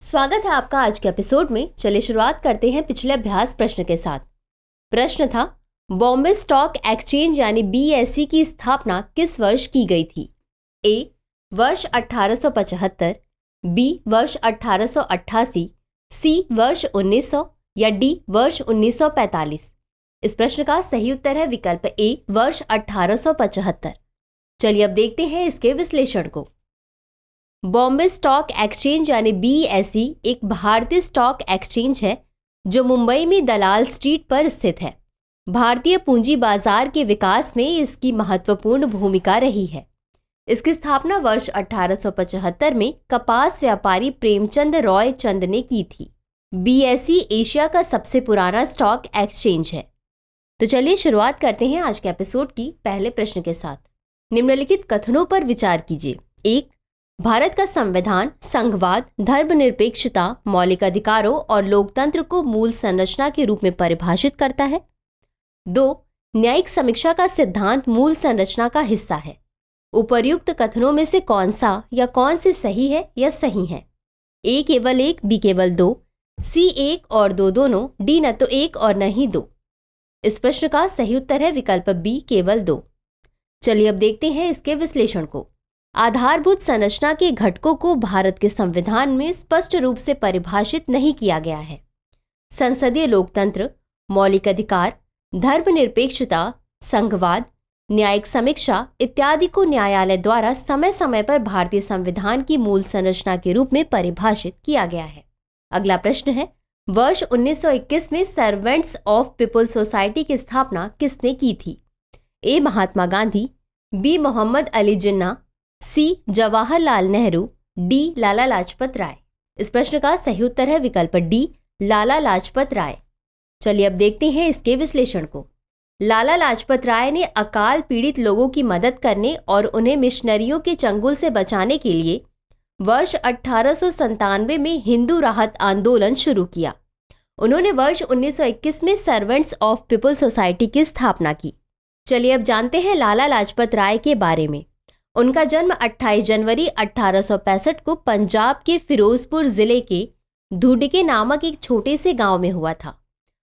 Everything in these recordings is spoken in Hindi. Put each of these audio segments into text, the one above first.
स्वागत है आपका आज के एपिसोड में। चलिए शुरुआत करते हैं पिछले अभ्यास प्रश्न के साथ। प्रश्न था, बॉम्बे स्टॉक एक्सचेंज यानी BSE की स्थापना किस वर्ष की गई थी? ए वर्ष 1875, बी वर्ष 1888, सी वर्ष 1900 या डी वर्ष 1945। इस प्रश्न का सही उत्तर है विकल्प ए वर्ष 1875। चलिए अब देखते हैं इसके विश्लेषण को। बॉम्बे स्टॉक एक्सचेंज यानी BSE एक भारतीय स्टॉक एक्सचेंज है जो मुंबई में दलाल स्ट्रीट पर स्थित है। भारतीय पूंजी बाजार के विकास में इसकी महत्वपूर्ण भूमिका रही है। इसकी स्थापना वर्ष 1875 में कपास व्यापारी प्रेमचंद रॉय चंद ने की थी। BSE एशिया का सबसे पुराना स्टॉक एक्सचेंज है। तो चलिए शुरुआत करते हैं आज के एपिसोड की पहले प्रश्न के साथ। निम्नलिखित कथनों पर विचार कीजिए। 1. भारत का संविधान संघवाद, धर्मनिरपेक्षता, मौलिक अधिकारों और लोकतंत्र को मूल संरचना के रूप में परिभाषित करता है। 2. न्यायिक समीक्षा का सिद्धांत मूल संरचना का हिस्सा है। उपर्युक्त कथनों में से कौन सा या कौन से सही है या सही है? ए केवल 1, बी केवल 2, सी 1 और 2 दोनों, डी न तो 1 और न ही 2। इस प्रश्न का सही उत्तर है विकल्प बी केवल 2। चलिए अब देखते हैं इसके विश्लेषण को। आधारभूत संरचना के घटकों को भारत के संविधान में स्पष्ट रूप से परिभाषित नहीं किया गया है। संसदीय लोकतंत्र, मौलिक अधिकार, धर्मनिरपेक्षता, संघवाद, न्यायिक समीक्षा इत्यादि को न्यायालय द्वारा समय समय पर भारतीय संविधान की मूल संरचना के रूप में परिभाषित किया गया है। अगला प्रश्न है, वर्ष 1921 में सर्वेंट्स ऑफ पीपल सोसाइटी की स्थापना किसने की थी? ए महात्मा गांधी, बी मोहम्मद अली जिन्ना, सी जवाहरलाल नेहरू, डी लाला लाजपत राय। इस प्रश्न का सही उत्तर है विकल्प डी लाला लाजपत राय। चलिए अब देखते हैं इसके विश्लेषण को। लाला लाजपत राय ने अकाल पीड़ित लोगों की मदद करने और उन्हें मिशनरियों के चंगुल से बचाने के लिए वर्ष 1897 में हिंदू राहत आंदोलन शुरू किया। उन्होंने वर्ष 1921 में सर्वेंट्स ऑफ पीपल सोसाइटी की स्थापना की। चलिए अब जानते हैं लाला लाजपत राय के बारे में। उनका जन्म 28 जनवरी 1865 को पंजाब के फिरोजपुर जिले के धुडके नामक एक छोटे से गांव में हुआ था।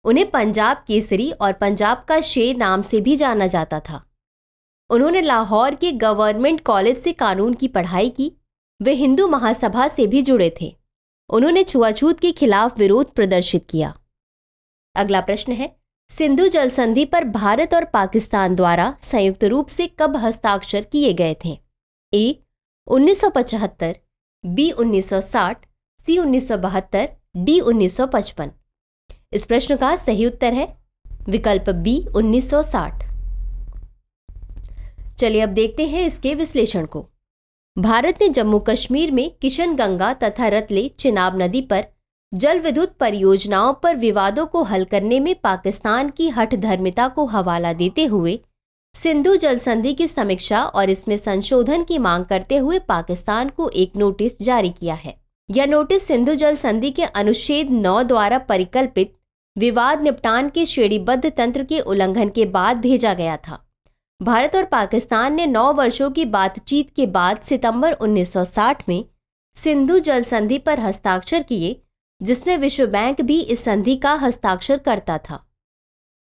उन्हें पंजाब केसरी और पंजाब का शेर नाम से भी जाना जाता था। उन्होंने लाहौर के गवर्नमेंट कॉलेज से कानून की पढ़ाई की। वे हिंदू महासभा से भी जुड़े थे। उन्होंने छुआछूत के खिलाफ विरोध प्रदर्शित किया। अगला प्रश्न है, सिंधु जल संधि पर भारत और पाकिस्तान द्वारा संयुक्त रूप से कब हस्ताक्षर किए गए थे? ए 1975, बी 1960, सी 1972, डी 1955। इस प्रश्न का सही उत्तर है विकल्प बी 1960। चलिए अब देखते हैं इसके विश्लेषण को। भारत ने जम्मू कश्मीर में किशनगंगा तथा रतले चिनाब नदी पर जल विद्युत परियोजनाओं पर विवादों को हल करने में पाकिस्तान की हठधर्मिता को हवाला देते हुए सिंधु जल संधि की समीक्षा और इसमें संशोधन की मांग करते हुए पाकिस्तान को एक नोटिस जारी किया है। यह नोटिस सिंधु जल संधि के अनुच्छेद 9 द्वारा परिकल्पित विवाद निपटान के श्रेणीबद्ध तंत्र के उल्लंघन के बाद भेजा गया था। भारत और पाकिस्तान ने 9 वर्षों की बातचीत के बाद सितंबर 1960 में सिंधु जल संधि पर हस्ताक्षर किए, जिसमें विश्व बैंक भी इस संधि का हस्ताक्षर करता था।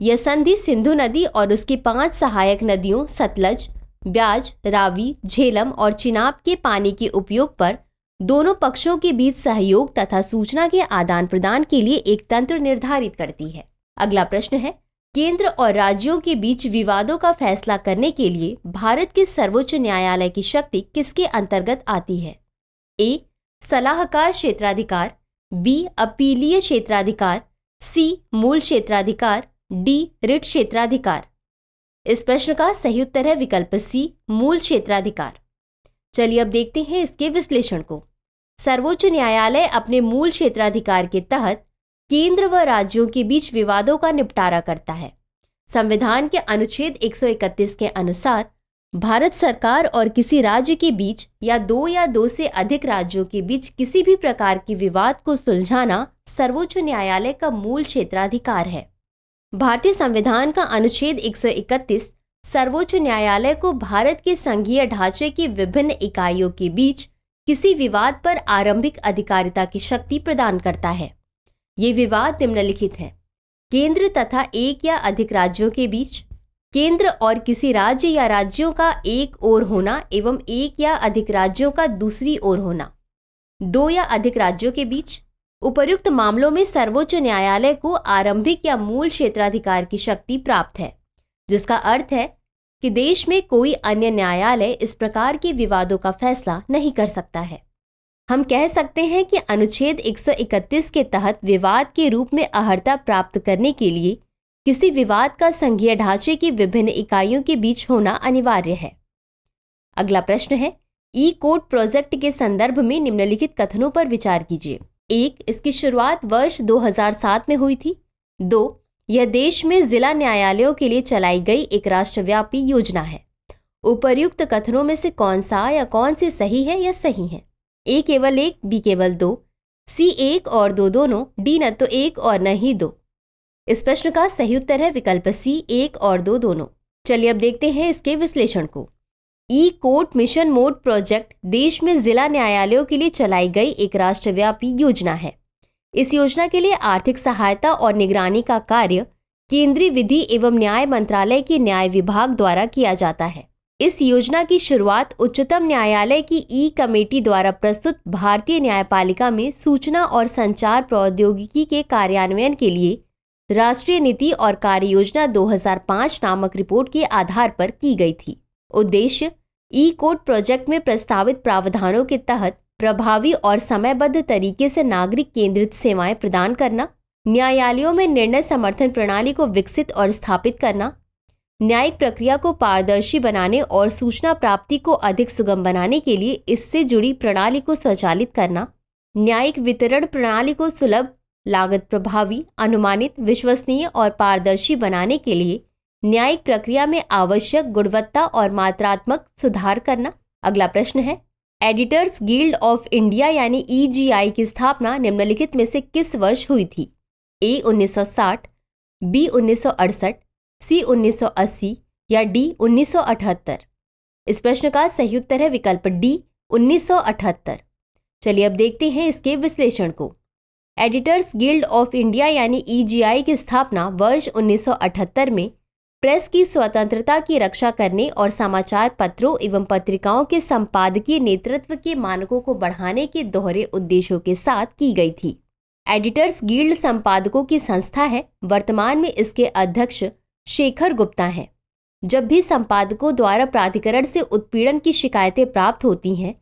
यह संधि सिंधु नदी और उसकी 5 सहायक नदियों सतलज, ब्याज, रावी, झेलम और चिनाब के पानी के उपयोग पर दोनों पक्षों के बीच सहयोग तथा सूचना के आदान प्रदान के लिए एक तंत्र निर्धारित करती है। अगला प्रश्न है, केंद्र और राज्यों के बीच विवादों का फैसला करने के लिए भारत के सर्वोच्च न्यायालय की शक्ति किसके अंतर्गत आती है? ए सलाहकार क्षेत्राधिकार, बी अपीलीय क्षेत्राधिकार, सी मूल क्षेत्राधिकार, डी रिट क्षेत्राधिकार। इस प्रश्न का सही उत्तर है विकल्प सी मूल क्षेत्राधिकार। चलिए अब देखते हैं इसके विश्लेषण को। सर्वोच्च न्यायालय अपने मूल क्षेत्राधिकार के तहत केंद्र व राज्यों के बीच विवादों का निपटारा करता है। संविधान के अनुच्छेद 131 के अनुसार भारत सरकार और किसी राज्य के बीच या दो से अधिक राज्यों के बीच किसी भी प्रकार के विवाद को सुलझाना सर्वोच्च न्यायालय का मूल क्षेत्राधिकार है। भारतीय संविधान का अनुच्छेद 131 सर्वोच्च न्यायालय को भारत के संघीय ढांचे की विभिन्न इकाइयों के बीच किसी विवाद पर आरंभिक अधिकारिता की शक्ति प्रदान करता है। ये विवाद निम्नलिखित है: केंद्र तथा एक या अधिक राज्यों के बीच, केंद्र और किसी राज्य या राज्यों का एक ओर होना एवं एक या अधिक राज्यों का दूसरी ओर होना, दो या अधिक राज्यों के बीच। उपर्युक्त मामलों में सर्वोच्च न्यायालय को आरंभिक या मूल क्षेत्राधिकार की शक्ति प्राप्त है, जिसका अर्थ है कि देश में कोई अन्य न्यायालय इस प्रकार के विवादों का फैसला नहीं कर सकता है। हम कह सकते हैं कि अनुच्छेद 131 के तहत विवाद के रूप में अर्हता प्राप्त करने के लिए किसी विवाद का संघीय ढांचे की विभिन्न इकाइयों के बीच होना अनिवार्य है। अगला प्रश्न है, ई कोर्ट प्रोजेक्ट के संदर्भ में निम्नलिखित कथनों पर विचार कीजिए। 1. इसकी शुरुआत वर्ष 2007 में हुई थी। 2. यह देश में जिला न्यायालयों के लिए चलाई गई एक राष्ट्रव्यापी योजना है। उपर्युक्त कथनों में से कौन सा या कौन से सही है या सही है? ए केवल 1, बी केवल 2, सी 1 और 2 दोनों, डी न तो 1 और न ही 2। इस प्रश्न का सही उत्तर है विकल्प सी, 1 और 2 दोनों। चलिए अब देखते हैं इसके विश्लेषण को। ई कोर्ट मिशन मोड प्रोजेक्ट देश में जिला न्यायालयों के लिए चलाई गई एक राष्ट्रव्यापी योजना है। इस योजना के लिए आर्थिक सहायता और निगरानी का कार्य केंद्रीय विधि एवं न्याय मंत्रालय के न्याय विभाग द्वारा किया जाता है। इस योजना की शुरुआत उच्चतम न्यायालय की ई कमेटी द्वारा प्रस्तुत भारतीय न्यायपालिका में सूचना और संचार प्रौद्योगिकी के कार्यान्वयन के लिए राष्ट्रीय नीति और कार्य योजना 2005 नामक रिपोर्ट के आधार पर की गई थी। उद्देश्य ई कोर्ट प्रोजेक्ट में प्रस्तावित प्रावधानों के तहत प्रभावी और समयबद्ध तरीके से नागरिक केंद्रित सेवाएं प्रदान करना, न्यायालयों में निर्णय समर्थन प्रणाली को विकसित और स्थापित करना, न्यायिक प्रक्रिया को पारदर्शी बनाने और सूचना प्राप्ति को अधिक सुगम बनाने के लिए इससे जुड़ी प्रणाली को स्वचालित करना, न्यायिक वितरण प्रणाली को सुलभ, लागत प्रभावी, अनुमानित, विश्वसनीय और पारदर्शी बनाने के लिए न्यायिक प्रक्रिया में आवश्यक गुणवत्ता और मात्रात्मक सुधार करना। अगला प्रश्न है, एडिटर्स गिल्ड ऑफ इंडिया यानी EGI की स्थापना निम्नलिखित में से किस वर्ष हुई थी? ए 1960, बी 1968, सी 1980 या डी 1978? इस प्रश्न का सही उत्तर है विकल्प डी 1978। चलिए अब देखते हैं इसके विश्लेषण को। एडिटर्स गिल्ड ऑफ इंडिया यानी EGI की स्थापना वर्ष 1978 में प्रेस की स्वतंत्रता की रक्षा करने और समाचार पत्रों एवं पत्रिकाओं के संपादकीय नेतृत्व के मानकों को बढ़ाने के दोहरे उद्देश्यों के साथ की गई थी। एडिटर्स गिल्ड संपादकों की संस्था है। वर्तमान में इसके अध्यक्ष शेखर गुप्ता हैं। जब भी संपादकों द्वारा प्राधिकरण से उत्पीड़न की शिकायतें प्राप्त होती हैं,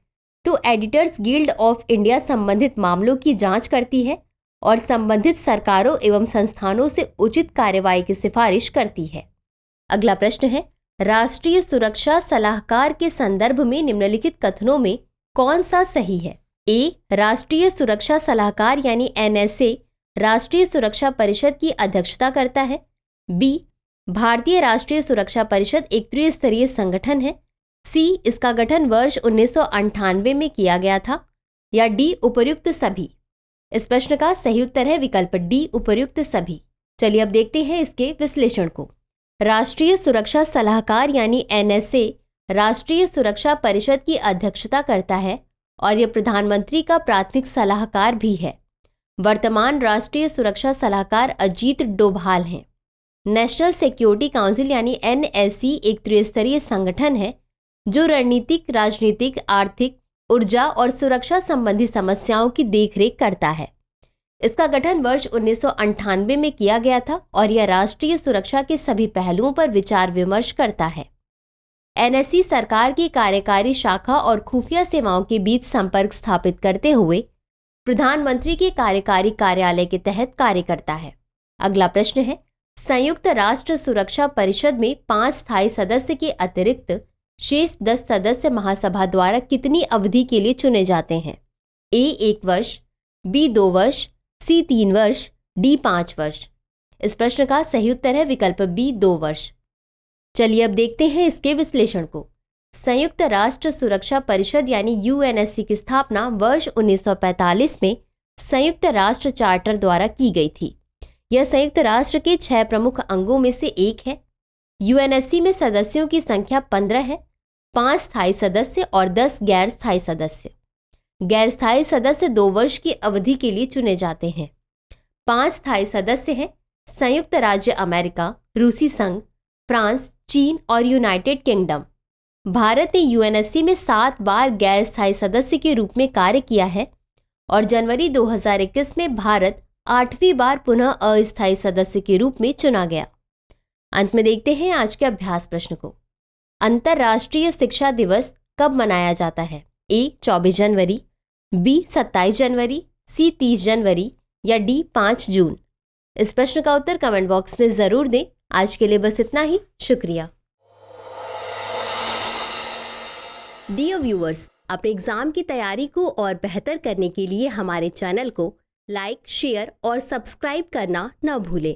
तो एडिटर्स गिल्ड ऑफ इंडिया संबंधित मामलों की जांच करती है और संबंधित सरकारों एवं संस्थानों से उचित कार्यवाही की सिफारिश करती है। अगला प्रश्न है, राष्ट्रीय सुरक्षा सलाहकार के संदर्भ में निम्नलिखित कथनों में कौन सा सही है? ए, राष्ट्रीय सुरक्षा सलाहकार यानी NSA राष्ट्रीय सुरक्षा परिषद की अध्यक्षता करता है। बी, भारतीय राष्ट्रीय सुरक्षा परिषद एक त्रिस्तरीय संगठन है। सी, इसका गठन वर्ष 1998 में किया गया था। या डी, उपर्युक्त सभी? इस प्रश्न का सही उत्तर है विकल्प डी, उपर्युक्त सभी। चलिए अब देखते हैं इसके विश्लेषण को। राष्ट्रीय सुरक्षा सलाहकार यानी NSA राष्ट्रीय सुरक्षा परिषद की अध्यक्षता करता है और यह प्रधानमंत्री का प्राथमिक सलाहकार भी है। वर्तमान राष्ट्रीय सुरक्षा सलाहकार अजीत डोभाल हैं। नेशनल सिक्योरिटी काउंसिल यानी NSC एक त्रिस्तरीय संगठन है जो रणनीतिक, राजनीतिक, आर्थिक, ऊर्जा और सुरक्षा संबंधी समस्याओं की देखरेख करता है। इसका गठन वर्ष 1998 में किया गया था और यह राष्ट्रीय सुरक्षा के सभी पहलुओं पर विचार विमर्श करता है। NSC सरकार की कार्यकारी शाखा और खुफिया सेवाओं के बीच संपर्क स्थापित करते हुए प्रधानमंत्री के कार्यकारी कार्यालय के तहत कार्य करता है। अगला प्रश्न है, संयुक्त राष्ट्र सुरक्षा परिषद में 5 स्थायी सदस्य के अतिरिक्त शेष 10 सदस्य महासभा द्वारा कितनी अवधि के लिए चुने जाते हैं? ए 1 वर्ष, बी 2 वर्ष, सी 3 वर्ष, डी 5 वर्ष? इस प्रश्न का सही उत्तर है विकल्प बी 2 वर्ष। चलिए अब देखते हैं इसके विश्लेषण को। संयुक्त राष्ट्र सुरक्षा परिषद यानी UNSC की स्थापना वर्ष 1945 में संयुक्त राष्ट्र चार्टर द्वारा की गई थी। यह संयुक्त राष्ट्र के 6 प्रमुख अंगों में से एक है। UNSC में सदस्यों की संख्या 15 है, 5 स्थायी सदस्य और 10 गैर स्थायी सदस्य। गैर स्थायी सदस्य 2 वर्ष की अवधि के लिए चुने जाते हैं। 5 स्थायी सदस्य हैं संयुक्त राज्य अमेरिका, रूसी संघ, फ्रांस, चीन और यूनाइटेड किंगडम। भारत ने यूएनएससी में 7 बार गैर स्थायी सदस्य के रूप में कार्य किया है और जनवरी 2021 में भारत 8वीं बार पुनः अस्थायी सदस्य के रूप में चुना गया। अंत में देखते हैं आज के अभ्यास प्रश्न को। अंतर्राष्ट्रीय शिक्षा दिवस कब मनाया जाता है? ए 24 जनवरी, बी 27 जनवरी, सी 30 जनवरी या डी 5 जून। इस प्रश्न का उत्तर कमेंट बॉक्स में जरूर दें। आज के लिए बस इतना ही। शुक्रिया। डियर व्यूअर्स, अपने एग्जाम की तैयारी को और बेहतर करने के लिए हमारे चैनल को लाइक, शेयर और सब्सक्राइब करना न भूलें।